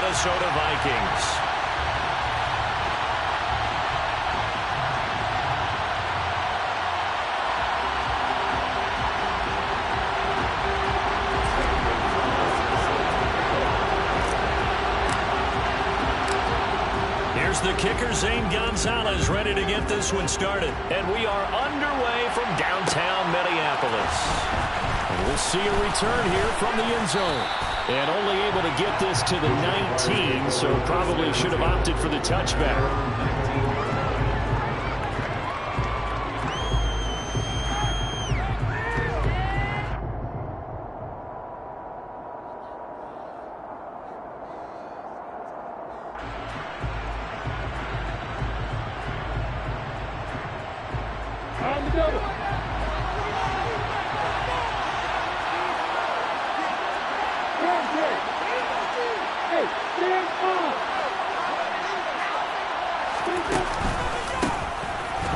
Minnesota Vikings. Here's the kicker, Zane Gonzalez, ready to get this one started. And we are underway from downtown Minneapolis. And we'll see a return here from the end zone. And only able to get this to the 19, so probably should have opted for the touchback.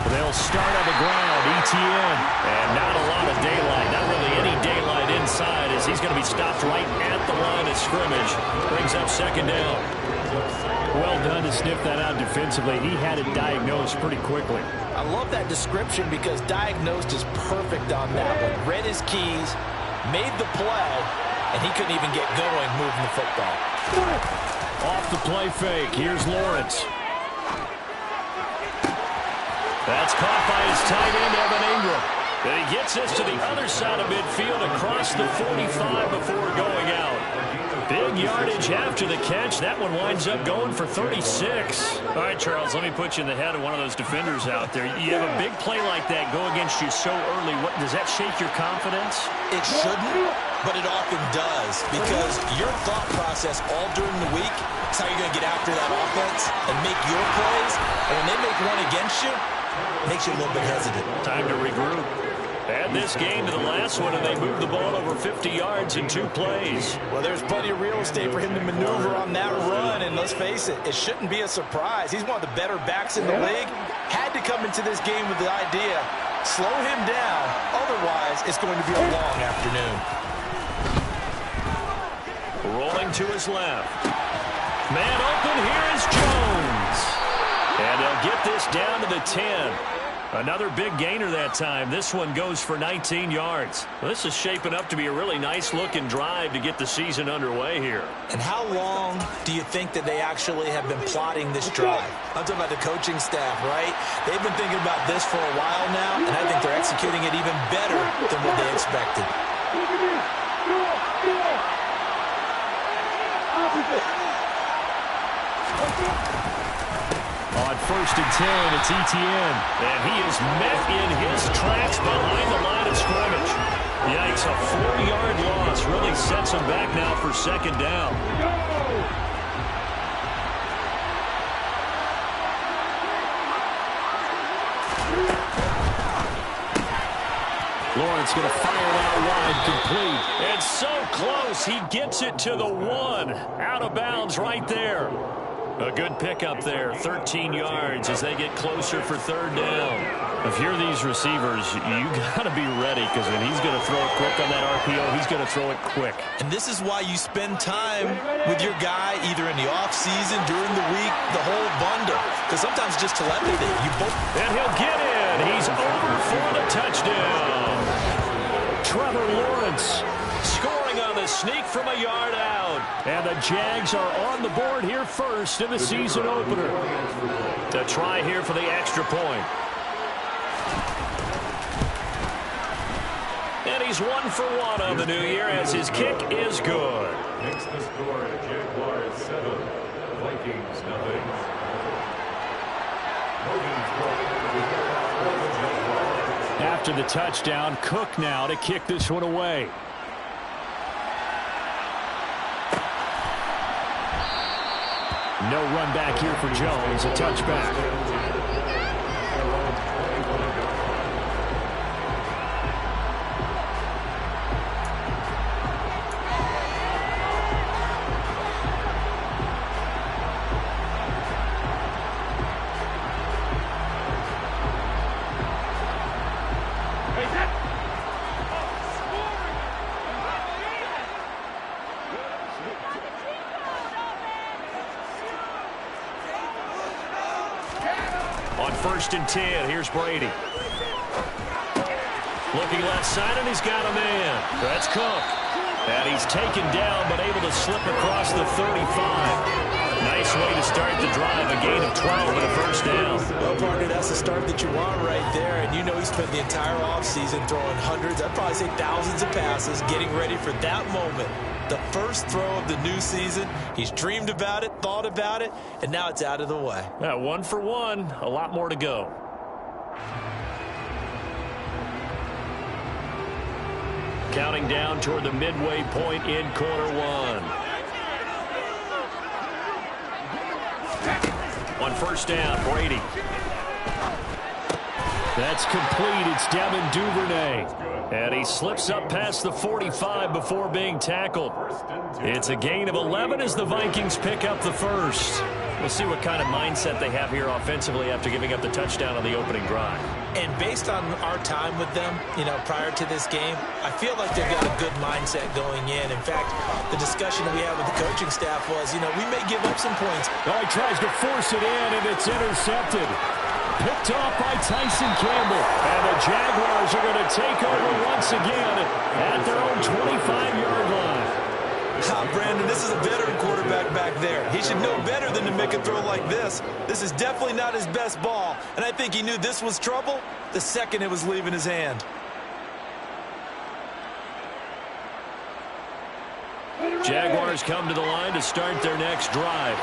They'll start on the ground, ETN, and not a lot of daylight, not really any daylight inside as he's going to be stopped right at the line of scrimmage. Brings up second down. Well done to sniff that out defensively. He had it diagnosed pretty quickly. I love that description because diagnosed is perfect on that one. Read his keys, made the play, and he couldn't even get going moving the football. Off the play fake, here's Lawrence. That's caught by his tight end, Evan Ingram. And he gets this to the other side of midfield across the 45 before going out. Big yardage after the catch. That one winds up going for 36. All right, Charles, let me put you in the head of one of those defenders out there. You have a big play like that go against you so early. Does that shake your confidence? It shouldn't, but it often does because your thought process all during the week is how you're going to get after that offense and make your plays. And when they make one against you, it makes you a little bit hesitant. Time to regroup. Add this game to the last one, and they moved the ball over 50 yards in 2 plays. Well, there's plenty of real estate for him to maneuver on that run, and let's face it, it shouldn't be a surprise. He's one of the better backs in the league. Had to come into this game with the idea, slow him down, otherwise it's going to be a long afternoon. Rolling to his left. Man open, here is Jones. And they'll get this down to the 10. Another big gainer that time. This one goes for 19 yards. Well, this is shaping up to be a really nice-looking drive to get the season underway here. And how long do you think that they actually have been plotting this drive? I'm talking about the coaching staff, right? They've been thinking about this for a while now, and I think they're executing it even better than what they expected. On 1st and 10, it's ETN. And he is met in his tracks behind the line of scrimmage. Yikes, a 4-yard loss really sets him back now for second down. Lawrence going to fire it out wide, complete. And so close, he gets it to the 1. Out of bounds right there. A good pickup there, 13 yards as they get closer for third down. If you're these receivers, you got to be ready because when he's going to throw it quick on that RPO, he's going to throw it quick. And this is why you spend time with your guy either in the offseason, during the week, the whole bundle. Because sometimes just telepathy. And he'll get in. He's over for the touchdown. Trevor Lawrence scoring on the sneak from a yard out. And the Jags are on the board here first in the season opener. To try here for the extra point. And he's 1 for 1 on the new year as his kick is good. Next the score, Jaguars 7, Vikings 0. After the touchdown, Cook now to kick this one away. No run back here for Jones, a touchback. On 1st and 10, here's Brady. Looking left side, and he's got a man. That's Cook. And he's taken down, but able to slip across the 35. Nice way to start the drive, a gain of 12 and a first down. Well, partner, that's the start that you want right there. And you know he spent the entire offseason throwing hundreds, I'd probably say thousands of passes, getting ready for that moment. The first throw of the new season. He's dreamed about it, thought about it, and now it's out of the way. Yeah, 1 for 1, a lot more to go. Counting down toward the midway point in quarter 1. On 1st down, Brady. That's complete. It's Devin Duvernay. And he slips up past the 45 before being tackled. It's a gain of 11 as the Vikings pick up the first. We'll see what kind of mindset they have here offensively after giving up the touchdown on the opening drive. And based on our time with them, you know, prior to this game, I feel like they've got a good mindset going in. In fact, the discussion that we had with the coaching staff was, you know, we may give up some points. Oh, he tries to force it in, and it's intercepted. Picked off by Tyson Campbell. And the Jaguars are going to take over once again at their own 25-yard line. Brandon, this is a veteran quarterback back there. He should know better than to make a throw like this. This is definitely not his best ball, and I think he knew this was trouble the second it was leaving his hand. Jaguars come to the line to start their next drive.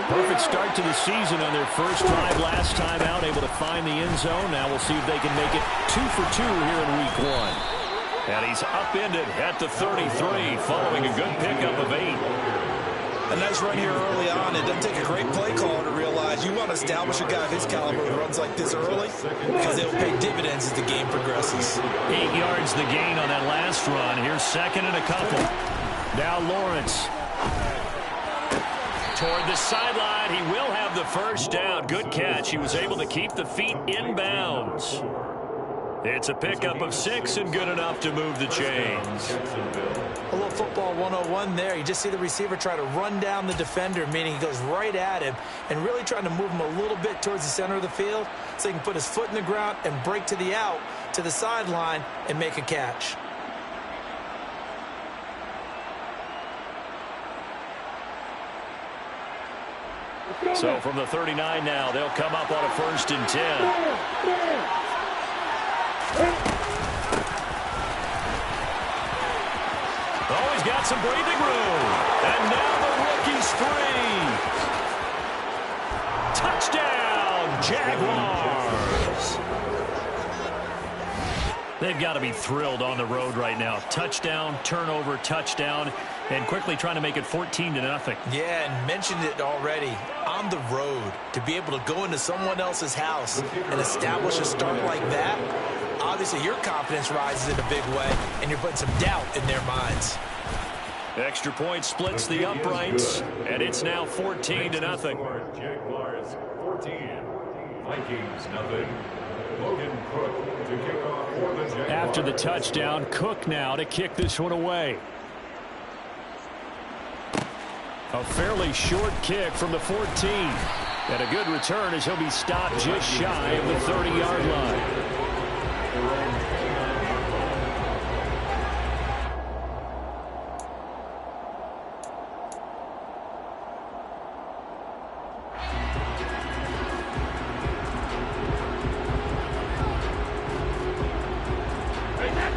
Perfect start to the season on their first drive last time out, able to find the end zone. Now we'll see if they can make it 2 for 2 here in week 1. And he's upended at the 33, following a good pickup of 8. A nice run here early on. It doesn't take a great play caller to realize you want to establish a guy of his caliber who runs like this early because they'll pay dividends as the game progresses. 8 yards the gain on that last run. Here's 2nd and a couple. Now Lawrence. Toward the sideline, he will have the first down. Good catch. He was able to keep the feet inbounds. It's a pickup of 6 and good enough to move the chains. A little football 101 there. You just see the receiver try to run down the defender, meaning he goes right at him and really trying to move him a little bit towards the center of the field so he can put his foot in the ground and break to the out, to the sideline, and make a catch. So from the 39 now, they'll come up on a 1st and 10. Oh, he's got some breathing room. And now the rookie's free. Touchdown, Jaguars. They've got to be thrilled on the road right now. Touchdown, turnover, touchdown, and quickly trying to make it 14-0. Yeah, and mentioned it already. On the road, to be able to go into someone else's house and establish a start like that, obviously your confidence rises in a big way, and you're putting some doubt in their minds. Extra point splits the uprights, and it's now 14-0. Jaguars 14, Vikings nothing. Logan Cook to kick off for the Jaguars. After the touchdown, Cook now to kick this one away. A fairly short kick from the 14. And a good return as he'll be stopped just shy of the 30-yard line.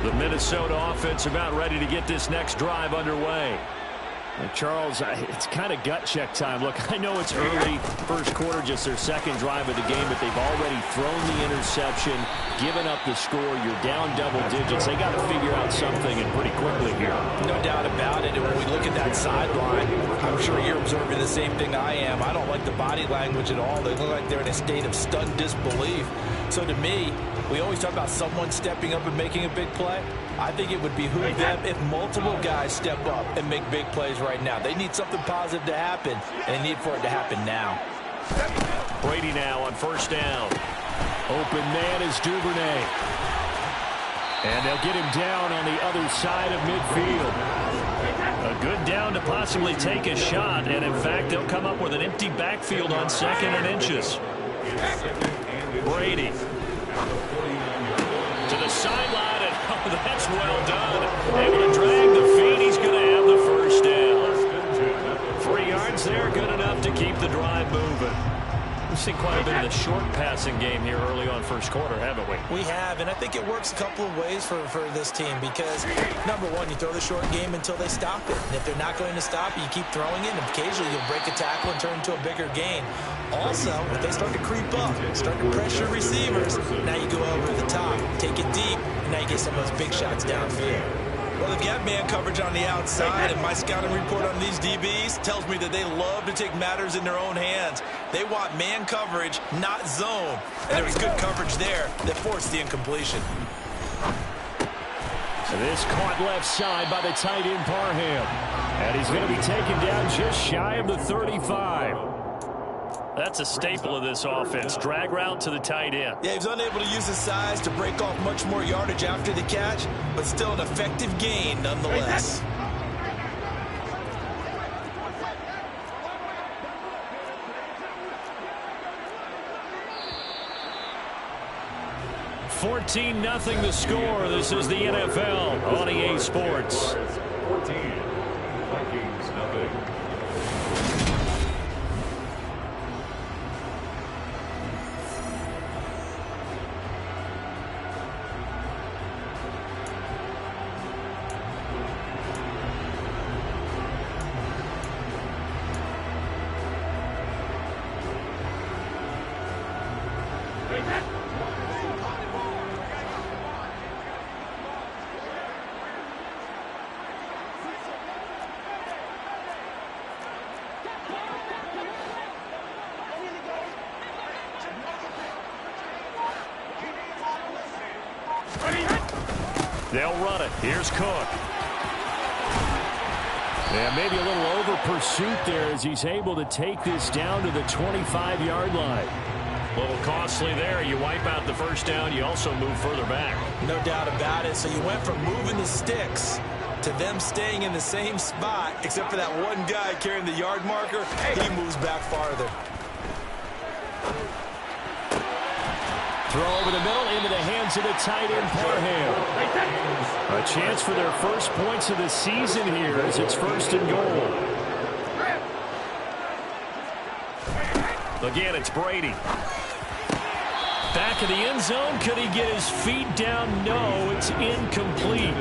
The Minnesota offense about ready to get this next drive underway. Charles, it's kind of gut check time. Look, I know it's early, first quarter, just their second drive of the game, but they've already thrown the interception, given up the score. You're down double digits. They got to figure out something, and pretty quickly here. No doubt about it. And when we look at that sideline, I'm sure you're observing the same thing I am. I don't like the body language at all. They look like they're in a state of stunned disbelief. So to me, we always talk about someone stepping up and making a big play. I think it would behoove them if multiple guys step up and make big plays right now. They need something positive to happen, and they need for it to happen now. Brady now on first down. Open man is Duvernay. And they'll get him down on the other side of midfield. A good down to possibly take a shot, and in fact, they'll come up with an empty backfield on 2nd and inches. Brady. To the sideline, and oh, that's well done. Able to drag the feet. He's going to have the first down. 3 yards there, good enough to keep the drive moving. We've seen quite a bit of the short passing game here early on first quarter, haven't we? We have, and I think it works a couple of ways for this team because, number one, you throw the short game until they stop it. And if they're not going to stop it, you keep throwing it, and occasionally you'll break a tackle and turn into a bigger gain. Also, if they start to creep up, start to pressure receivers, now you go over the top, take it deep, and now you get some of those big shots downfield. Well, they've got man coverage on the outside, and my scouting report on these DBs tells me that they love to take matters in their own hands. They want man coverage, not zone. And there was good coverage there that forced the incompletion. So this caught left side by the tight end Parham. And he's going to be taken down just shy of the 35. That's a staple of this offense. Drag route to the tight end. Yeah, he was unable to use his size to break off much more yardage after the catch, but still an effective gain nonetheless. $14-0 the score. This is the NFL on EA Sports. 14. Vikings nothing. They'll run it. Here's Cook. Yeah, maybe a little over pursuit there as he's able to take this down to the 25-yard line. A little costly there. You wipe out the first down. You also move further back. No doubt about it. So you went from moving the sticks to them staying in the same spot, except for that one guy carrying the yard marker. He moves back farther. Throw over the middle into the hands of the tight end Parham. A chance for their first points of the season here as it's 1st and goal. Again, it's Brady. Back of the end zone. Could he get his feet down? No, it's incomplete.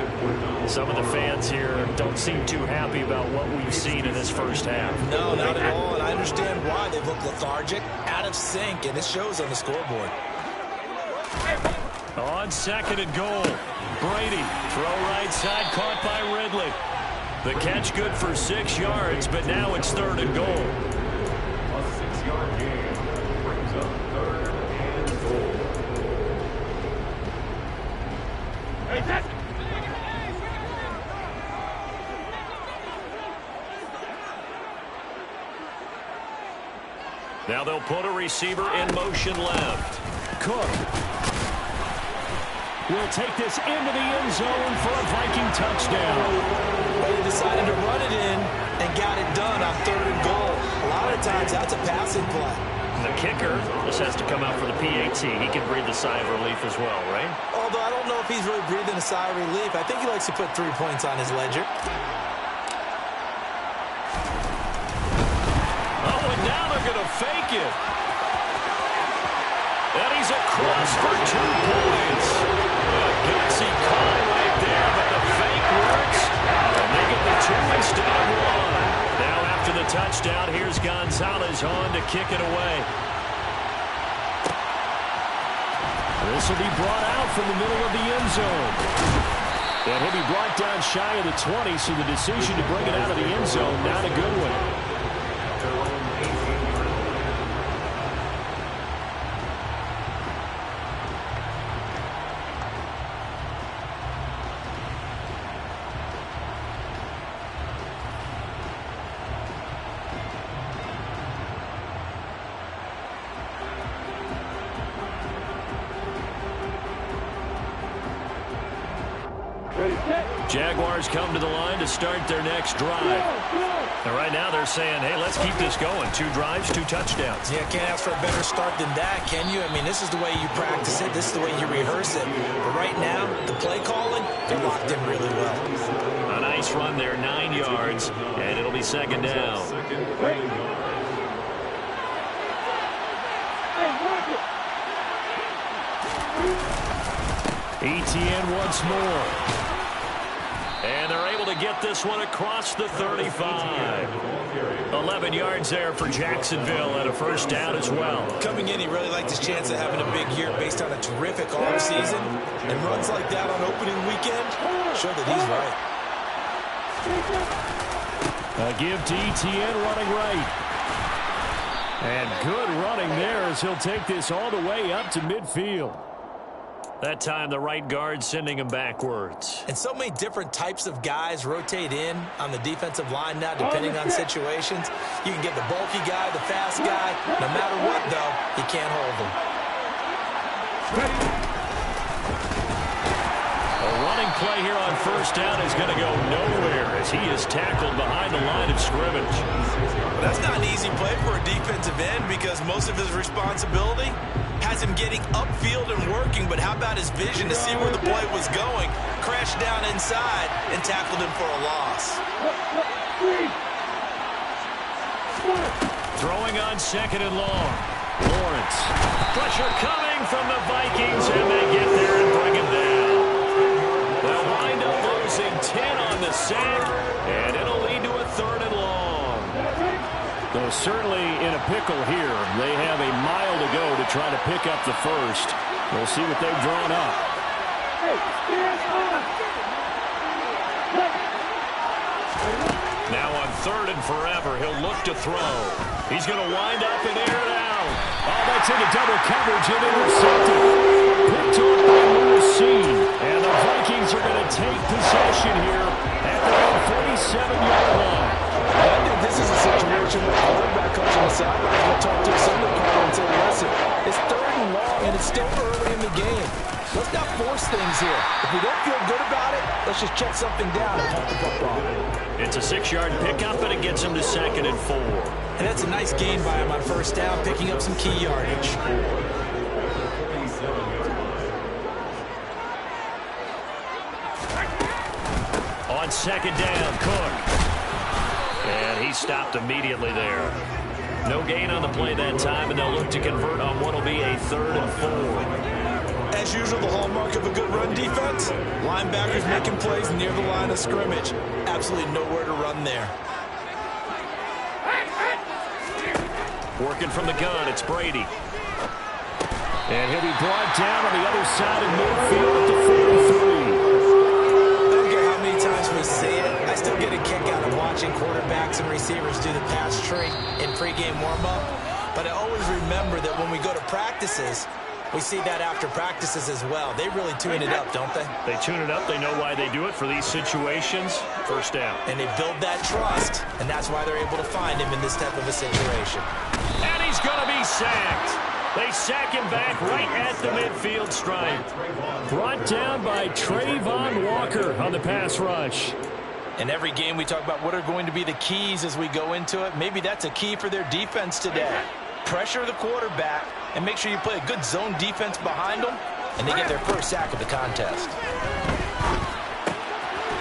Some of the fans here don't seem too happy about what we've seen in this first half. No, not at all, and I understand why. They look lethargic, out of sync, and it shows on the scoreboard. On 2nd and goal, Brady, throw right side, caught by Ridley. The catch good for 6 yards, but now it's 3rd and goal. A 6-yard gain brings up 3rd and goal. Now they'll put a receiver in motion left. Cook will take this into the end zone for a Viking touchdown. But he decided to run it in and got it done on 3rd and goal. A lot of times that's a passing play. The kicker just has to come out for the PAT. He can breathe a sigh of relief as well, right? Although I don't know if he's really breathing a sigh of relief. I think he likes to put 3 points on his ledger. Oh, and now they're going to fake it. And he's across for 2 points. A gutsy call right there, but the fake works. And they get the 2 instead of 1. Now after the touchdown, here's Gonzalez on to kick it away. This will be brought out from the middle of the end zone. And he'll be brought down shy of the 20, so the decision to bring it out of the end zone, not a good one. Jaguars come to the line to start their next drive. And right now they're saying, hey, let's keep this going. 2 drives, 2 touchdowns. Yeah, can't ask for a better start than that, can you? I mean, this is the way you practice it. This is the way you rehearse it. But right now, the play calling, they're locked in really well. A nice run there, 9 yards, and it'll be second down. ETN once more. And they're able to get this one across the 35. 11 yards there for Jacksonville and a first down as well. Coming in, he really liked his chance of having a big year based on a terrific offseason. And runs like that on opening weekend show that he's right. A give to ETN running right. And good running there as he'll take this all the way up to midfield. That time, the right guard sending him backwards. And so many different types of guys rotate in on the defensive line now, depending on situations. You can get the bulky guy, the fast guy. No matter what, though, you can't hold him. A running play here on first down is going to go nowhere as he is tackled behind the line of scrimmage. Well, that's not an easy play for a defensive end because most of his responsibility has him getting upfield and working, but how about his vision to see where the play was going? Crashed down inside and tackled him for a loss. Throwing on second and long. Lawrence. Pressure coming from the Vikings, and they get there and bring him down. They'll wind up losing 10 on the sack, and it'll lead to a third and long. Though certainly in a pickle here. They have a mile to go to try to pick up the first. We'll see what they've drawn up. Now on third and forever, he'll look to throw. He's going to wind up and air it out. Oh, that's into double coverage and intercepted. Picked off by Morrissey. And the Vikings are going to take possession here at their own 47-yard line. I think this is a situation where the quarterback comes on the sideline and talk to his center corner and say, listen, it's third and long and it's still early in the game. Let's not force things here. If we don't feel good about it, let's just check something down and punt the football. It's a 6-yard pickup, and it gets him to second and 4. And that's a nice gain by him on first down, picking up some key yardage. On second down, Cook. And he stopped immediately there. No gain on the play that time, and they'll look to convert on what will be a third and 4. As usual, the hallmark of a good run defense, linebackers making plays near the line of scrimmage. Absolutely nowhere to run there. Working from the gun, it's Brady. And he'll be brought down on the other side of midfield at the 43. I don't care how many times we see it. I still get a kick out of watching quarterbacks and receivers do the pass tree in pregame warm-up. But I always remember that when we go to practices, we see that after practices as well. They really tune it up, don't they? They tune it up. They know why they do it for these situations. First down. And they build that trust, and that's why they're able to find him in this type of a situation. And he's going to be sacked. They sack him back right at the midfield stripe. Brought down by Trayvon Walker on the pass rush. In every game we talk about what are going to be the keys as we go into it. Maybe that's a key for their defense today. Pressure the quarterback and make sure you play a good zone defense behind them, and they get their first sack of the contest.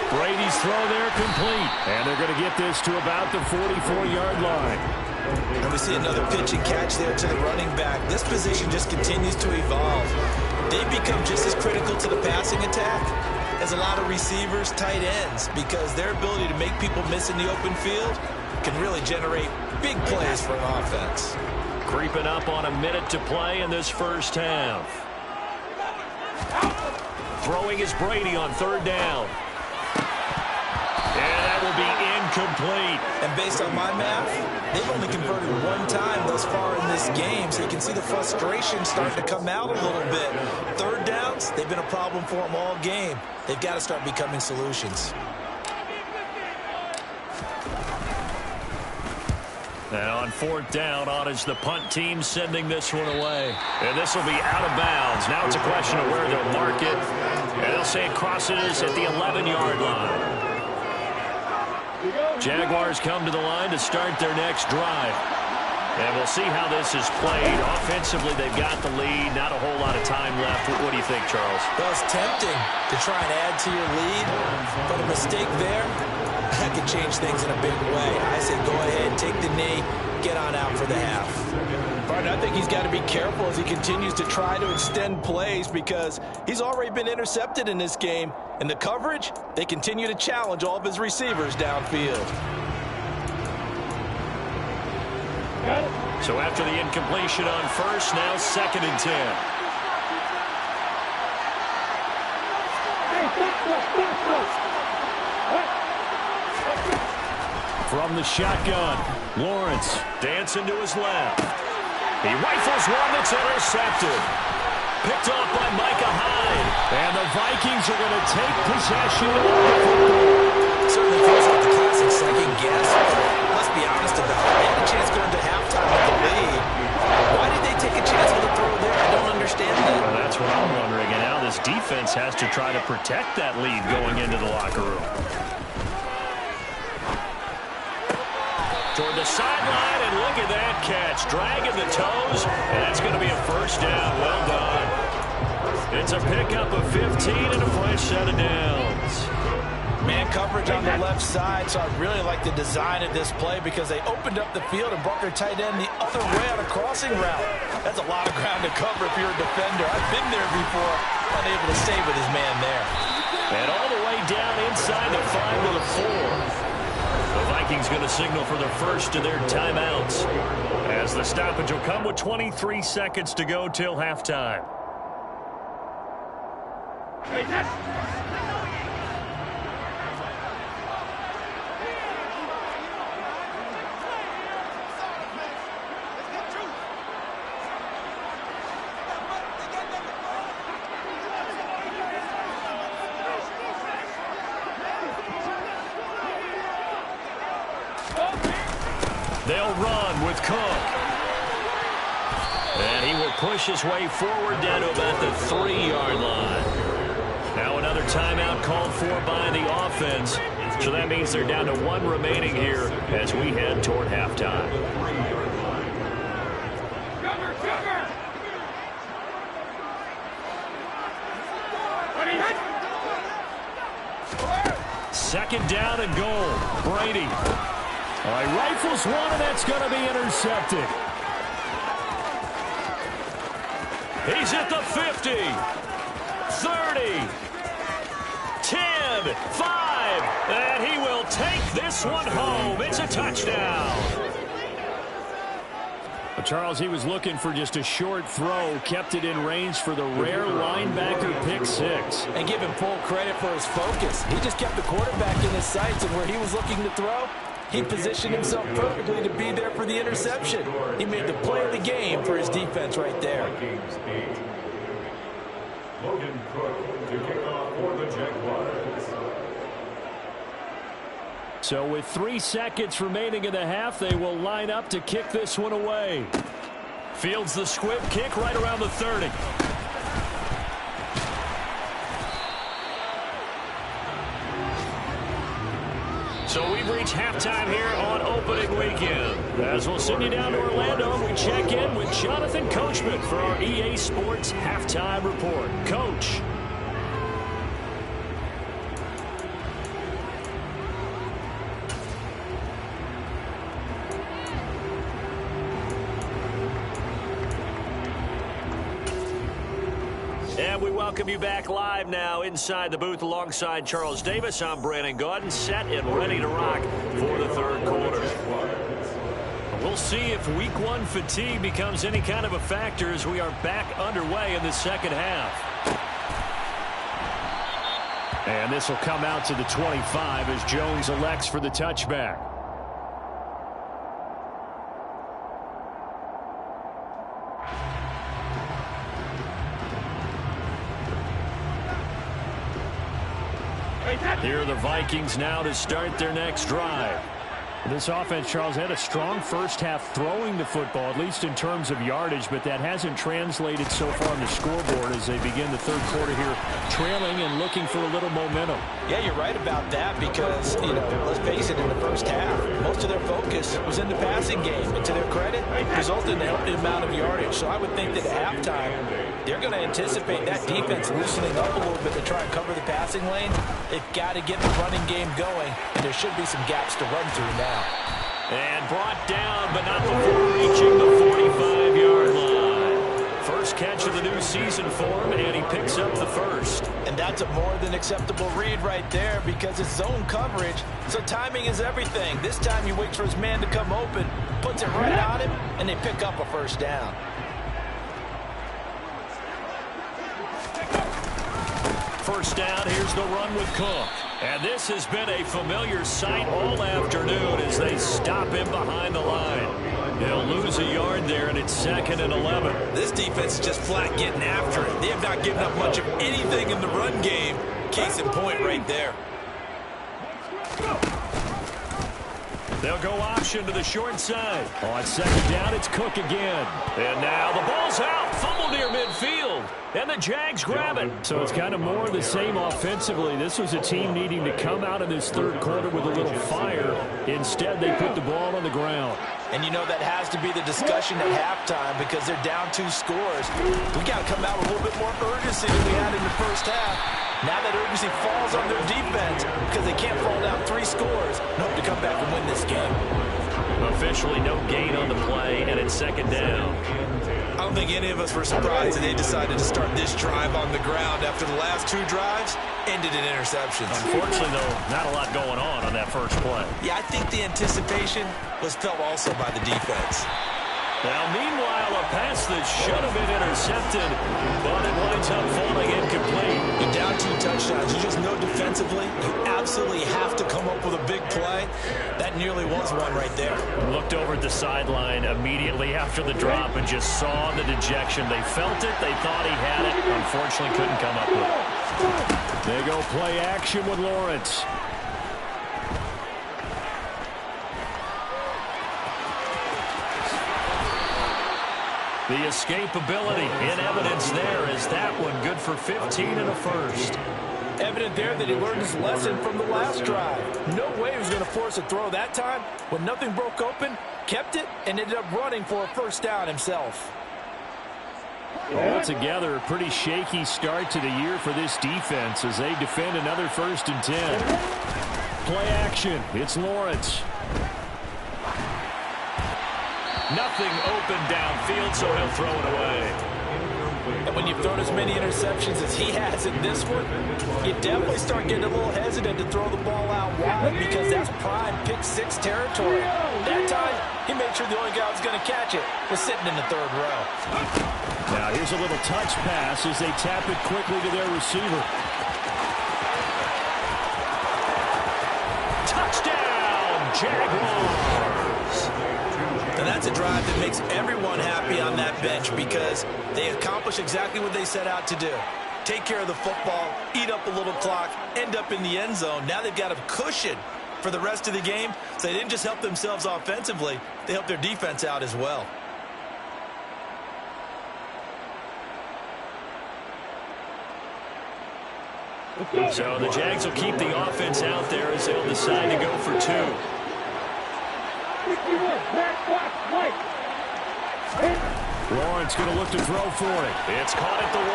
Brady's throw there complete, and they're going to get this to about the 44-yard line. And we see another pitch and catch there to the running back. This position just continues to evolve. They become just as critical to the passing attack as a lot of receivers, tight ends, because their ability to make people miss in the open field can really generate big plays for an offense. Creeping up on a minute to play in this first half. Throwing is Brady on third down. And that will be incomplete. And based on my math, they've only converted one time thus far in this game, so you can see the frustration starting to come out a little bit. Third downs, they've been a problem for them all game. They've got to start becoming solutions. And on fourth down, on is the punt team sending this one away. And this will be out of bounds. Now it's a question of where they'll mark it. And they'll say it crosses at the 11-yard line. Jaguars come to the line to start their next drive. And we'll see how this is played. Offensively, they've got the lead. Not a whole lot of time left. What do you think, Charles? Well, it's tempting to try and add to your lead, but a mistake there, that could change things in a big way. I say go ahead, take the knee, get on out for the half. But I think he's got to be careful as he continues to try to extend plays because he's already been intercepted in this game. And the coverage, they continue to challenge all of his receivers downfield. So after the incompletion on first, now 2nd and 10. From the shotgun, Lawrence dancing to his left. He rifles one that's intercepted. Picked off by Micah Hyde. And the Vikings are going to take possession of the football. Certainly feels like the classic second guess. Let's be honest about it. They had a chance going to halftime with the lead. Why did they take a chance with a throw there? I don't understand that. Well, that's what I'm wondering. And now this defense has to try to protect that lead going into the locker room. Toward the sideline, and look at that catch. Dragging the toes, and that's going to be a first down. Well done. It's a pickup of 15 and a fresh set of downs. Man coverage on the left side, so I really like the design of this play because they opened up the field and brought their tight end the other way on a crossing route. That's a lot of ground to cover if you're a defender. I've been there before, unable to stay with his man there. And all the way down inside the 5 to the 4. The Vikings going to signal for the first of their timeouts as the stoppage will come with 23 seconds to go till halftime. They'll run with Cook. And he will push his way forward down to about the 3-yard line. Now another timeout called for by the offense. So that means they're down to 1 remaining here as we head toward halftime. Second down and goal. Brady. All right, rifles one, and that's going to be intercepted. He's at the 50, 30, 10, 5, and he will take this one home. It's a touchdown. Charles, he was looking for just a short throw, kept it in range for the rare linebacker pick 6. And give him full credit for his focus. He just kept the quarterback in his sights, and where he was looking to throw, he positioned himself perfectly to be there for the interception. He made the play of the game for his defense right there. Vikings 8. Logan Cook to kick off for the Jaguars. So with 3 seconds remaining in the half, they will line up to kick this one away. Fields the squib kick right around the 30. So we've reached halftime here on opening weekend. As we'll send you down to Orlando, we check in with Jonathan Coachman for our EA Sports Halftime Report. Coach. And we welcome you back live now inside the booth alongside Charles Davis. I'm Brandon Gaudin, set and ready to rock for the third quarter. We'll see if week 1 fatigue becomes any kind of a factor as we are back underway in the second half. And this will come out to the 25 as Jones elects for the touchback. Here are the Vikings now to start their next drive. This offense, Charles, had a strong first half throwing the football, at least in terms of yardage, but that hasn't translated so far on the scoreboard as they begin the third quarter here, trailing and looking for a little momentum. Yeah, you're right about that because, let's face it, in the first half, most of their focus was in the passing game. And to their credit, it resulted in a healthy amount of yardage. So I would think that at halftime, they're going to anticipate that defense loosening up a little bit to try and cover the passing lanes. They've got to get the running game going, and there should be some gaps to run through now. And brought down, but not before reaching the 45-yard line. First catch of the new season for him, and he picks up the first. And that's a more than acceptable read right there because it's zone coverage, so timing is everything. This time he waits for his man to come open, puts it right on him, and they pick up a first down. First down, here's the run with Cook. And this has been a familiar sight all afternoon as they stop him behind the line. They'll lose a yard there, and it's 2nd and 11. This defense is just flat getting after it. They have not given up much of anything in the run game. Case in point right there. They'll go option to the short side. On 2nd down, it's Cook again. And now the ball's out. Fumble near midfield. And the Jags grab it. So it's kind of more of the same offensively. This was a team needing to come out of this third quarter with a little fire. Instead, they put the ball on the ground. And that has to be the discussion at halftime because they're down 2 scores. We got to come out with a little bit more urgency than we had in the first half. Now that urgency falls on their defense because they can't fall down 3 scores and hope to come back and win this game. Officially no gain on the play, and it's 2nd down. I don't think any of us were surprised that they decided to start this drive on the ground after the last 2 drives ended in interceptions. Unfortunately, though, not a lot going on that first play. Yeah, I think the anticipation was felt also by the defense. Now, meanwhile, a pass that should have been intercepted, but it winds up falling incomplete. You're down 2 touchdowns. You just know defensively you absolutely have to come up with a big play. That nearly was one right there. Looked over at the sideline immediately after the drop and just saw the dejection. They felt it. They thought he had it. Unfortunately, couldn't come up with it. They go play action with Lawrence. The escapability in evidence there is that one good for 15 and a first. Evident there that he learned his lesson from the last drive. No way he was going to force a throw that time. When nothing broke open, kept it, and ended up running for a first down himself. Altogether, a pretty shaky start to the year for this defense as they defend another 1st and 10. Play action. It's Lawrence. Nothing open downfield, so he'll throw it away. And when you've thrown as many interceptions as he has in this one, you definitely start getting a little hesitant to throw the ball out wide because that's prime pick-6 territory. That time, he made sure the only guy who was going to catch it was sitting in the 3rd row. Now here's a little touch pass as they tap it quickly to their receiver. Touchdown, Jaguars! And that's a drive that makes everyone happy on that bench because they accomplish exactly what they set out to do. Take care of the football, eat up a little clock, end up in the end zone. Now they've got a cushion for the rest of the game, so they didn't just help themselves offensively, they helped their defense out as well. So the Jags will keep the offense out there as they'll decide to go for 2. Lawrence going to look to throw for it. It's caught at the 1.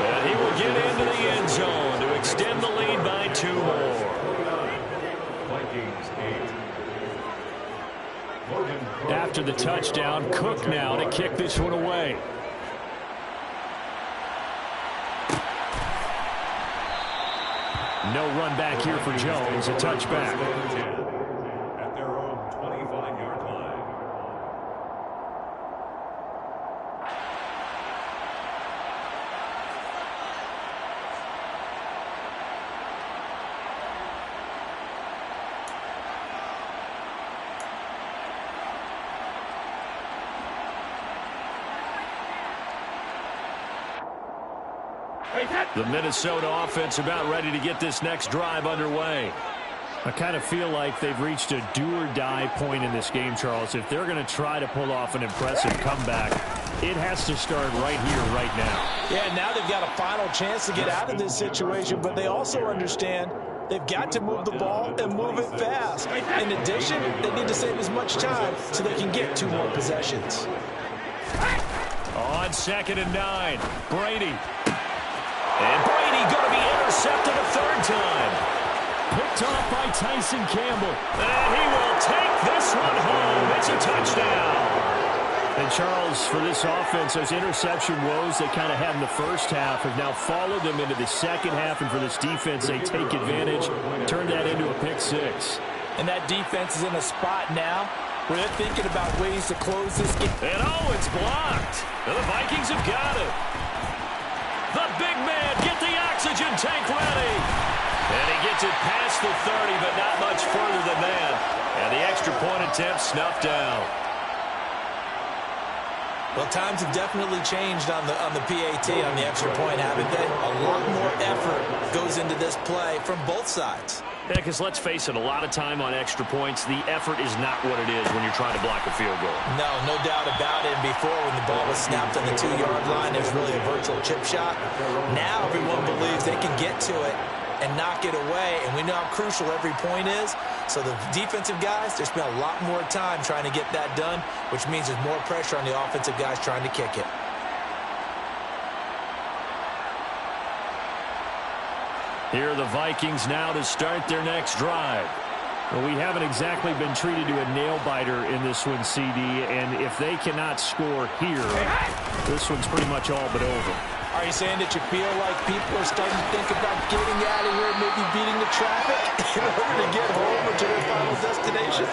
And he will get into the end zone to extend the lead by 2 more. Vikings 8. After the touchdown, Cook now to kick this one away. No run back here for Jones. A touchback. At their own 25-yard line. The Minnesota offense about ready to get this next drive underway. I kind of feel like they've reached a do-or-die point in this game, Charles. If they're going to try to pull off an impressive comeback, it has to start right here, right now. Yeah, now they've got a final chance to get out of this situation, but they also understand they've got to move the ball and move it fast. In addition, they need to save as much time so they can get 2 more possessions. On 2nd and 9, Brady. And Brady going to be intercepted a 3rd time. Picked off by Tyson Campbell. And he will take this one home. It's a touchdown. And, Charles, for this offense, those interception woes they kind of had in the first half have now followed them into the second half. And for this defense, they take advantage, turn that into a pick 6. And that defense is in a spot now where they're thinking about ways to close this game. And, it's blocked. And the Vikings have got it. The big man, get the oxygen tank ready. And he gets it past the 30, but not much further than that. And the extra point attempt snuffed down. Well, times have definitely changed on the PAT, on the extra point, haven't they? A lot more effort goes into this play from both sides. Yeah, because let's face it, a lot of time on extra points, the effort is not what it is when you're trying to block a field goal. No doubt about it. And before, when the ball was snapped on the 2-yard line, there's really a virtual chip shot. Now everyone believes they can get to it and knock it away, and we know how crucial every point is. So the defensive guys, they spend a lot more time trying to get that done, which means there's more pressure on the offensive guys trying to kick it. Here are the Vikings now to start their next drive. Well, we haven't exactly been treated to a nail-biter in this one, CD, and if they cannot score here, this one's pretty much all but over. Are you saying that you feel like people are starting to think about getting out of here, maybe beating the traffic in order to get home or to their final destination?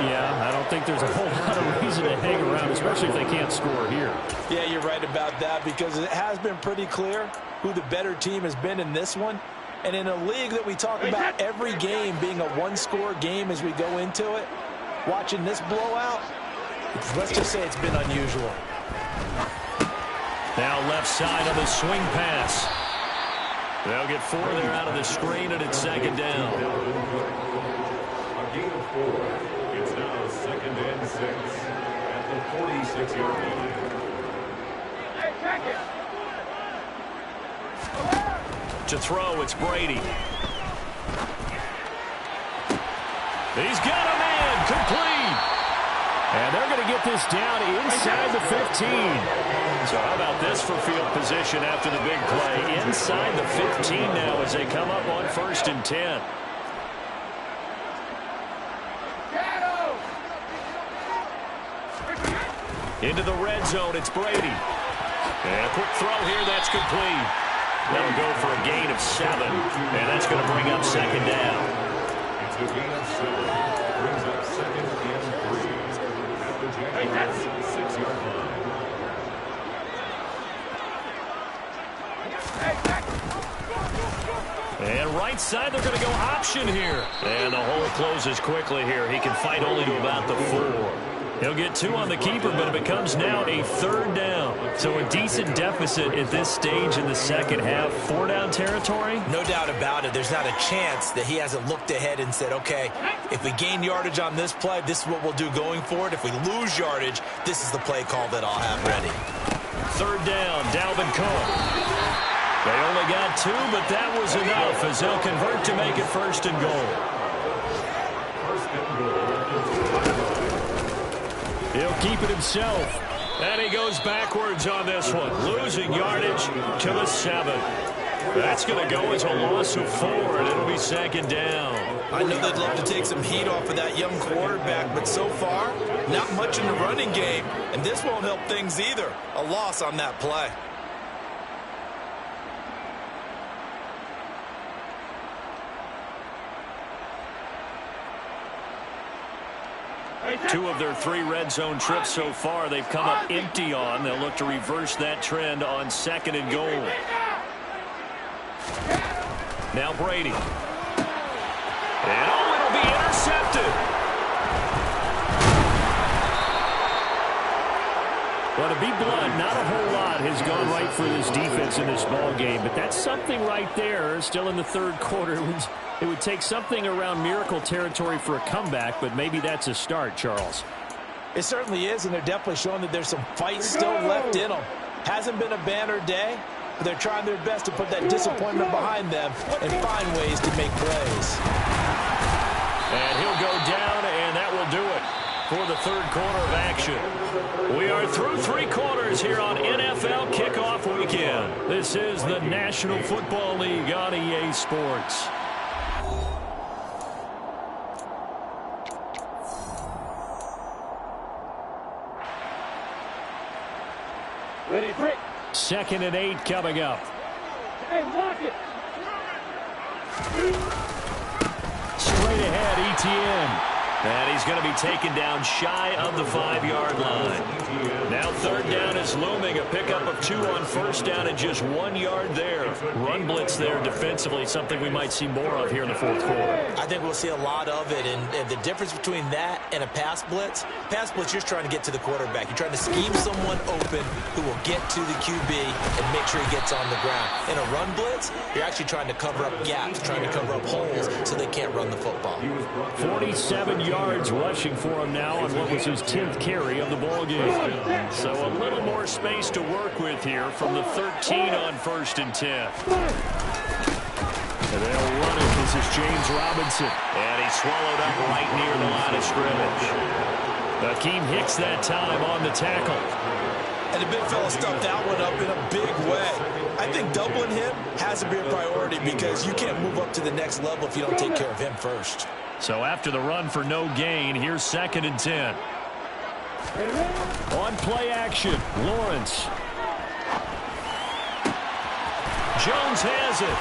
Yeah, I don't think there's a whole lot of reason to hang around, especially if they can't score here. Yeah, you're right about that, because it has been pretty clear who the better team has been in this one. And in a league that we talk about every game being a one-score game as we go into it, watching this blowout, let's just say it's been unusual. Now left side of the swing pass. They'll get 4 there out of the screen, and it's 2nd down. A gain of 4. It's now 2nd and 6 at the 46-yard line. To throw, it's Brady. He's got a man, complete. And they're going to get this down inside the 15. So how about this for field position after the big play? Inside the 15 now as they come up on 1st and 10. Into the red zone, it's Brady. And a quick throw here, that's complete. That'll go for a gain of 7. And that's going to bring up 2nd down. It's a gain of 7. Brings up 2nd and 3 at the Jaguars' 6-yard line. And right side, they're going to go option here. And the hole closes quickly here. He can fight only to about the 4. He'll get 2 on the keeper, but it becomes now a 3rd down. So a decent deficit at this stage in the second half. 4-down territory? No doubt about it. There's not a chance that he hasn't looked ahead and said, okay, if we gain yardage on this play, this is what we'll do going forward. If we lose yardage, this is the play call that I'll have ready. 3rd down, Dalvin Cook. They only got 2, but that was enough as they'll convert to make it 1st and goal. 1st and goal. He'll keep it himself. And he goes backwards on this one. Losing yardage to the 7. That's going to go as a loss of 4, and it'll be 2nd down. I know they'd love to take some heat off of that young quarterback, but so far, not much in the running game. And this won't help things either. A loss on that play. Two of their 3 red zone trips so far they've come up empty on. They'll look to reverse that trend on 2nd and goal. Now Brady. And it'll be intercepted. Well, to be blunt, not a whole lot has gone right for this defense in this ball game, but that's something right there. Still in the 3rd quarter. It would take something around miracle territory for a comeback, but maybe that's a start, Charles. It certainly is, and they're definitely showing that there's some fight still left in them. Hasn't been a banner day, but they're trying their best to put that disappointment behind them and find ways to make plays. And he'll go down, and that will do it for the third quarter of action. We are through 3 quarters here on NFL Kickoff Weekend. This is the National Football League on EA Sports. Ready, break. 2nd and 8 coming up. Hey, lock it. Straight ahead, ETN. And he's going to be taken down shy of the 5-yard line. Now 3rd down is looming. A pickup of 2 on 1st down and just 1 yard there. Run blitz there defensively, something we might see more of here in the 4th quarter. I think we'll see a lot of it, and the difference between that and a pass blitz, you're trying to get to the quarterback. You're trying to scheme someone open who will get to the QB and make sure he gets on the ground. In a run blitz, you're actually trying to cover up gaps, trying to cover up holes so they can't run the football. 47 yards rushing for him now on what was his 10th carry of the ball game. So a little more space to work with here from the 13 on 1st and 10. And they'll run it. This is James Robinson. And he's swallowed up right near the line of scrimmage. Akeem Hicks that time on the tackle. And the big fella stuffed that one up in a big way. I think doubling him has to be a priority because you can't move up to the next level if you don't take care of him first. So after the run for no gain, here's 2nd and 10. On play action, Lawrence. Jones has it.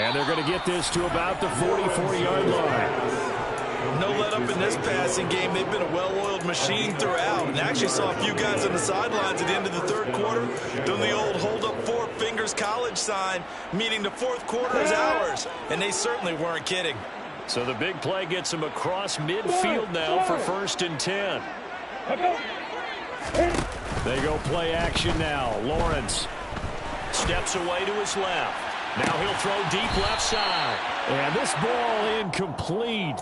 And they're going to get this to about the 44-yard line. No let up in this passing game. They've been a well-oiled machine throughout. And actually saw a few guys on the sidelines at the end of the 3rd quarter doing the old hold up 4 fingers college sign, meaning the 4th quarter is ours. And they certainly weren't kidding. So the big play gets him across midfield now for 1st and 10. They go play action now. Lawrence steps away to his left. Now he'll throw deep left side. And this ball incomplete.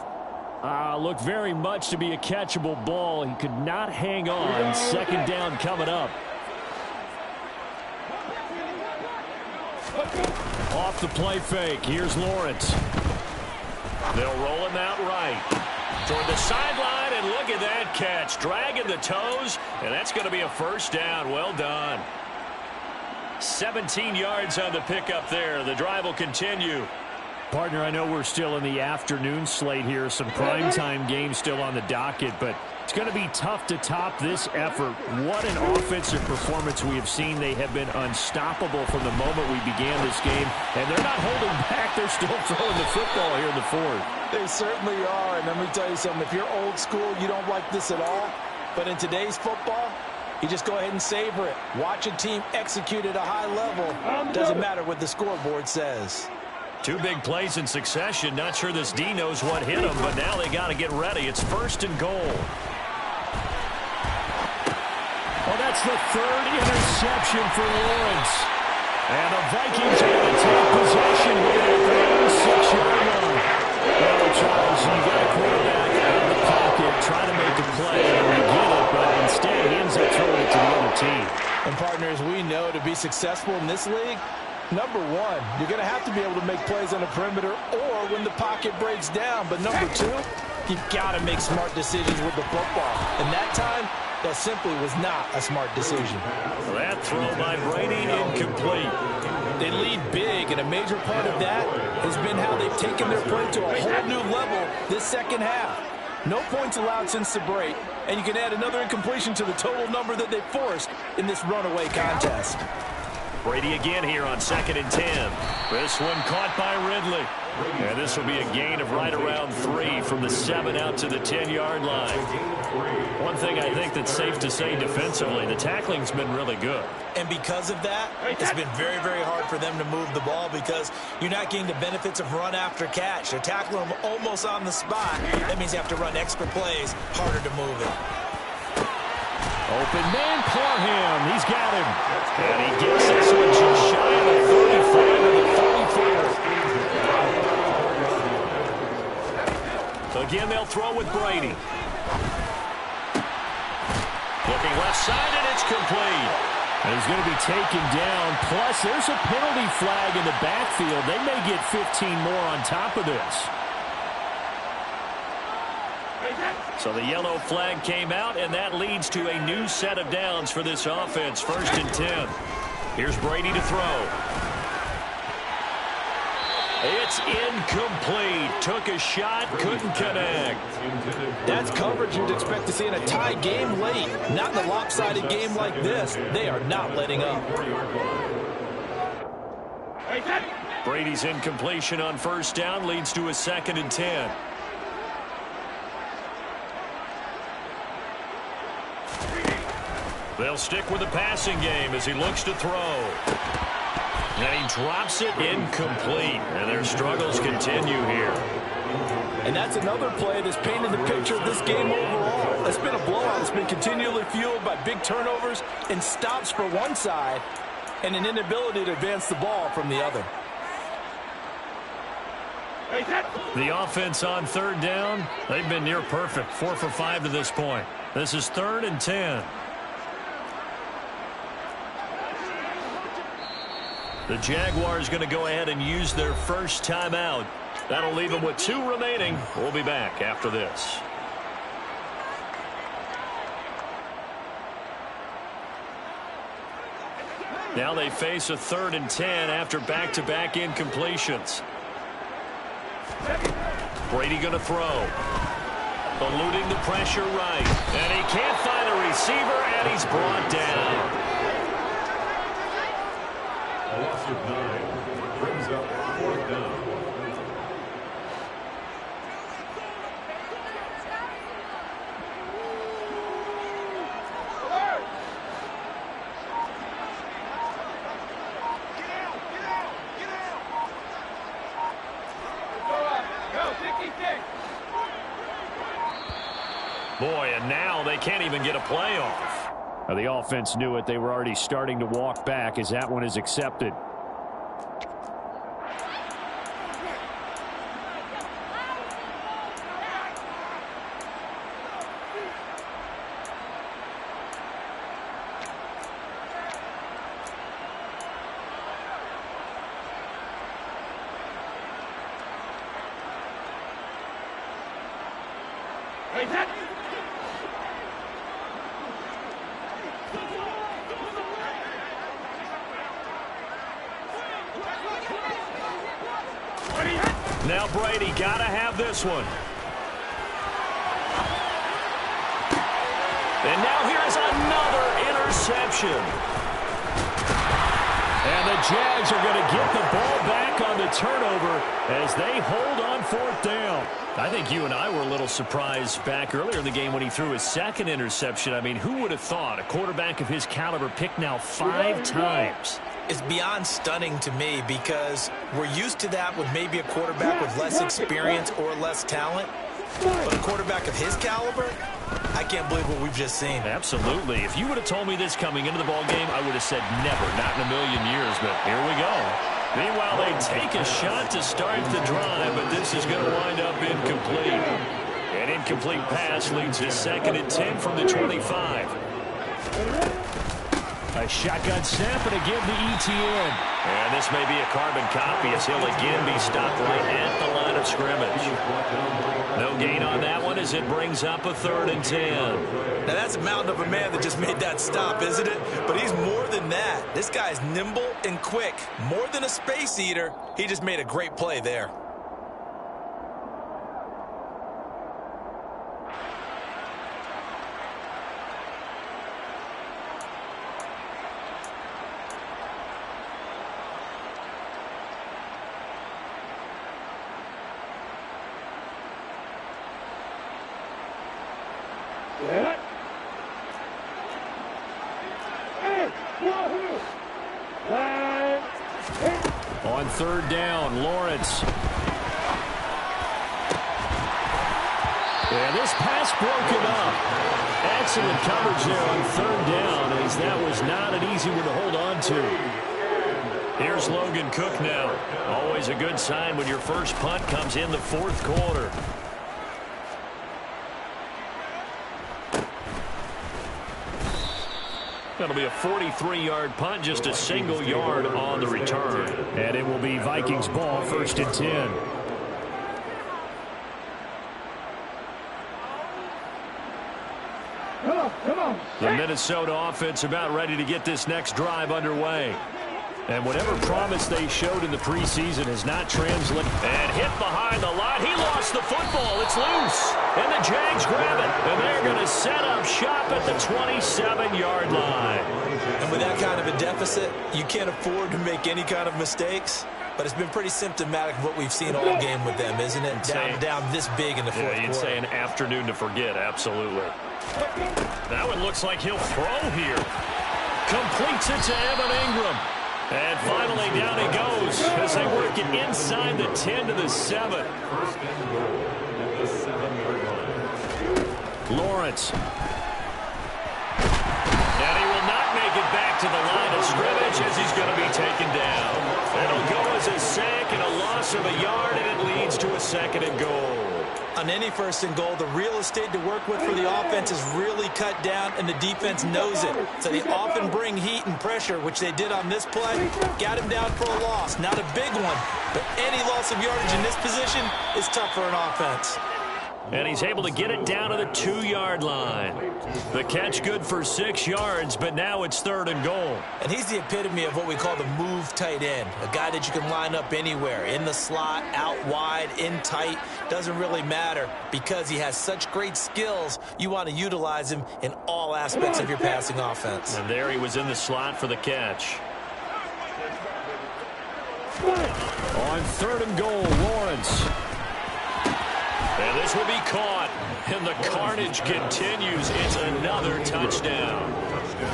Looked very much to be a catchable ball. He could not hang on. 2nd down coming up. Off the play fake. Here's Lawrence. They'll roll him out right. Toward the sideline, and look at that catch. Dragging the toes, and that's going to be a 1st down. Well done. 17 yards on the pickup there. The drive will continue. Partner, I know we're still in the afternoon slate here. Some primetime games still on the docket, but it's going to be tough to top this effort. What an offensive performance we have seen. They have been unstoppable from the moment we began this game, and they're not holding back. They're still throwing the football here in the 4th. They certainly are, and let me tell you something. If you're old school, you don't like this at all. But in today's football, you just go ahead and savor it. Watch a team execute at a high level. Doesn't matter what the scoreboard says. 2 big plays in succession. Not sure this D knows what hit him, but now they got to get ready. It's 1st and goal. Oh, that's the 3rd interception for Lawrence. And the Vikings are going to take possession here at their own 6-yard line. Well, Charles, you got a quarterback out of the pocket trying to make a play, and we get it, but instead he ends up throwing it to the other team. And partners, we know to be successful in this league, number one, you're going to have to be able to make plays on the perimeter or when the pocket breaks down. But number 2, you've got to make smart decisions with the football. And that time, that simply was not a smart decision. That throw by Brady incomplete. They lead big, and a major part of that has been how they've taken their play to a whole new level this 2nd half. No points allowed since the break, and you can add another incompletion to the total number that they forced in this runaway contest. Brady again here on 2nd and 10. This one caught by Ridley. And this will be a gain of right around 3 from the 7 out to the 10-yard line. One thing I think that's safe to say defensively, the tackling's been really good. And because of that, it's been very, very hard for them to move the ball because you're not getting the benefits of run after catch. They're tackling them almost on the spot. That means you have to run extra plays, harder to move it. Open man, Parham. He's got him. And he gets this one just shy of the 35 of the 34. Again, they'll throw with Brady. Looking left side, and it's complete. And he's going to be taken down. Plus, there's a penalty flag in the backfield. They may get 15 more on top of this. So the yellow flag came out, and that leads to a new set of downs for this offense. 1st and 10. Here's Brady to throw. It's incomplete. Took a shot, couldn't connect. That's coverage you'd expect to see in a tie game late. Not in a lopsided game like this. They are not letting up. Brady's incompletion on 1st down leads to a 2nd and 10. They'll stick with the passing game as he looks to throw. And he drops it incomplete. And their struggles continue here. And that's another play that's painted the picture of this game overall. It's been a blowout. It's been continually fueled by big turnovers and stops for one side and an inability to advance the ball from the other. The offense on 3rd down, they've been near perfect. 4 for 5 to this point. This is 3rd and 10. The Jaguars going to go ahead and use their first timeout. That'll leave them with 2 remaining. We'll be back after this. Now they face a 3rd and 10 after back-to-back incompletions. Brady going to throw. Eluding the pressure right. And he can't find a receiver, and he's brought down. A loss of 9 brings up 4th down. Boy, and now they can't even get a play off. The offense knew it. They were already starting to walk back as that one is accepted. Now Brady got to have this one. And now here's another interception. And the Jags are going to get the ball back on the turnover as they hold on 4th down. I think you and I were a little surprised back earlier in the game when he threw his 2nd interception. I mean, who would have thought a quarterback of his caliber picked now 5 times? It's beyond stunning to me because we're used to that with maybe a quarterback with less experience or less talent. But a quarterback of his caliber, I can't believe what we've just seen. Absolutely. If you would have told me this coming into the ballgame, I would have said never, not in a million years. But here we go. Meanwhile, they take a shot to start the drive, but this is going to wind up incomplete. An incomplete pass leads to 2nd and 10 from the 25. A shotgun snap and again to ETN. And this may be a carbon copy as he'll again be stopped right at the line of scrimmage. No gain on that one as it brings up a 3rd and 10. Now that's a mountain of a man that just made that stop, isn't it? But he's more than that. This guy's nimble and quick. More than a space eater. He just made a great play there. On 3rd down, Lawrence. And this pass broken up. Excellent coverage there on third down, as that was not an easy one to hold on to. Here's Logan Cook now. Always a good sign when your first punt comes in the fourth quarter. That'll be a 43-yard punt, just a single yard on the return. And it will be Vikings ball, 1st and 10. Come on. The Minnesota offense about ready to get this next drive underway. And whatever promise they showed in the preseason has not translated. And hit behind the line. He lost the football. It's loose. And the Jags grab it. And they're going to set up shop at the 27-yard line. And with that kind of a deficit, you can't afford to make any kind of mistakes. But it's been pretty symptomatic of what we've seen all game with them, isn't it? Down this big in the fourth quarter. You'd say an afternoon to forget, absolutely. That one looks like he'll throw here. Completes it to Evan Ingram. And finally down he goes as they work it inside the 10 to the 7. Lawrence. And he will not make it back to the line of scrimmage as he's going to be taken down. It'll go as a sack and a loss of a yard, and it leads to a 2nd and goal. On any 1st and goal, the real estate to work with for the offense is really cut down, and the defense knows it. So they often bring heat and pressure, which they did on this play. Got him down for a loss. Not a big one, but any loss of yardage in this position is tough for an offense. And he's able to get it down to the 2-yard line. The catch good for 6 yards, but now it's 3rd and goal. And he's the epitome of what we call the move tight end. A guy that you can line up anywhere. In the slot, out wide, in tight. Doesn't really matter because he has such great skills. You want to utilize him in all aspects of your passing offense. And there he was in the slot for the catch. On 3rd and goal, Lawrence. And this will be caught, and the carnage continues. It's another touchdown.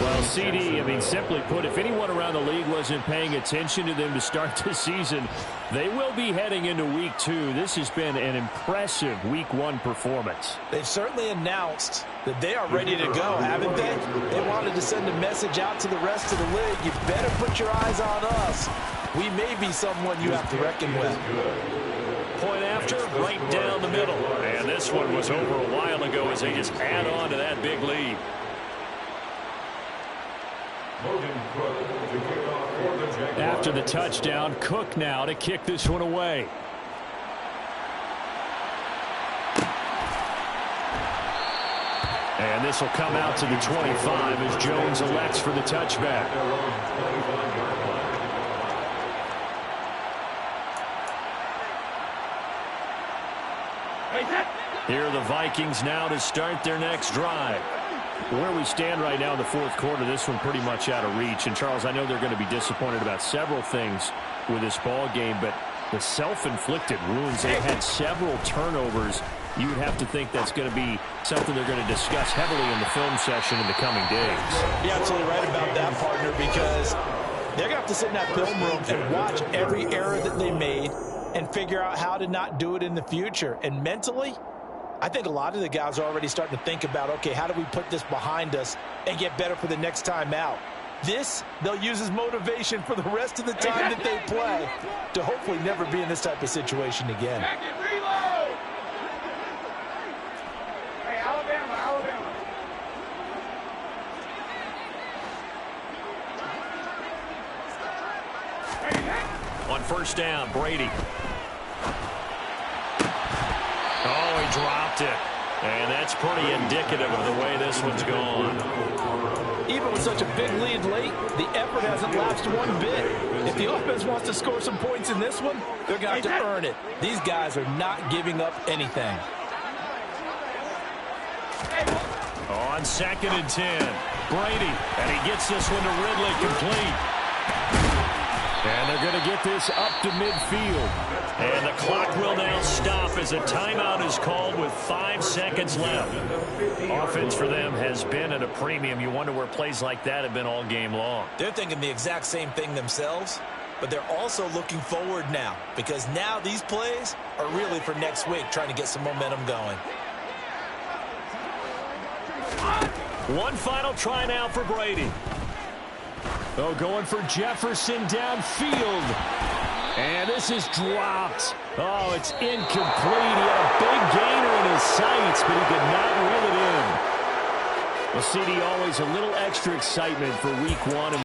Well, CD, simply put, if anyone around the league wasn't paying attention to them to start the season, they will be heading into Week 2. This has been an impressive Week 1 performance. They've certainly announced that they are ready to go, haven't they? They wanted to send a message out to the rest of the league. You better put your eyes on us. We may be someone you have to reckon with. Point after, right down the middle. And this one was over a while ago as they just add on to that big lead. After the touchdown, Cook now to kick this one away. And this will come out to the 25 as Jones elects for the touchback. Here are the Vikings now to start their next drive. Where we stand right now in the fourth quarter, this one pretty much out of reach. And, Charles, I know they're going to be disappointed about several things with this ball game, but the self-inflicted wounds, they've had several turnovers. You would have to think that's going to be something they're going to discuss heavily in the film session in the coming days. You're absolutely right about that, partner, because they're going to have to sit in that film room and watch every error that they made and figure out how to not do it in the future. And mentally, I think a lot of the guys are already starting to think about, okay, how do we put this behind us and get better for the next time out? This, they'll use as motivation for the rest of the time that they play to hopefully never be in this type of situation again. Hey, Alabama. On 1st down, Brady. Oh, he dropped it. And that's pretty indicative of the way this one's gone. Even with such a big lead late, the effort hasn't lapsed one bit. If the offense wants to score some points in this one, they're going to have to earn it. These guys are not giving up anything. On 2nd and 10, Brady. And he gets this one to Ridley complete. And they're going to get this up to midfield. And the clock will now stop as a timeout is called with 5 seconds left. Offense for them has been at a premium. You wonder where plays like that have been all game long. They're thinking the exact same thing themselves, but they're also looking forward now because now these plays are really for next week, trying to get some momentum going. One final try now for Brady. Oh, going for Jefferson downfield. And this is dropped. Oh, it's incomplete. He had a big gainer in his sights, but he could not reel it in. Well, CD, always a little extra excitement for week one.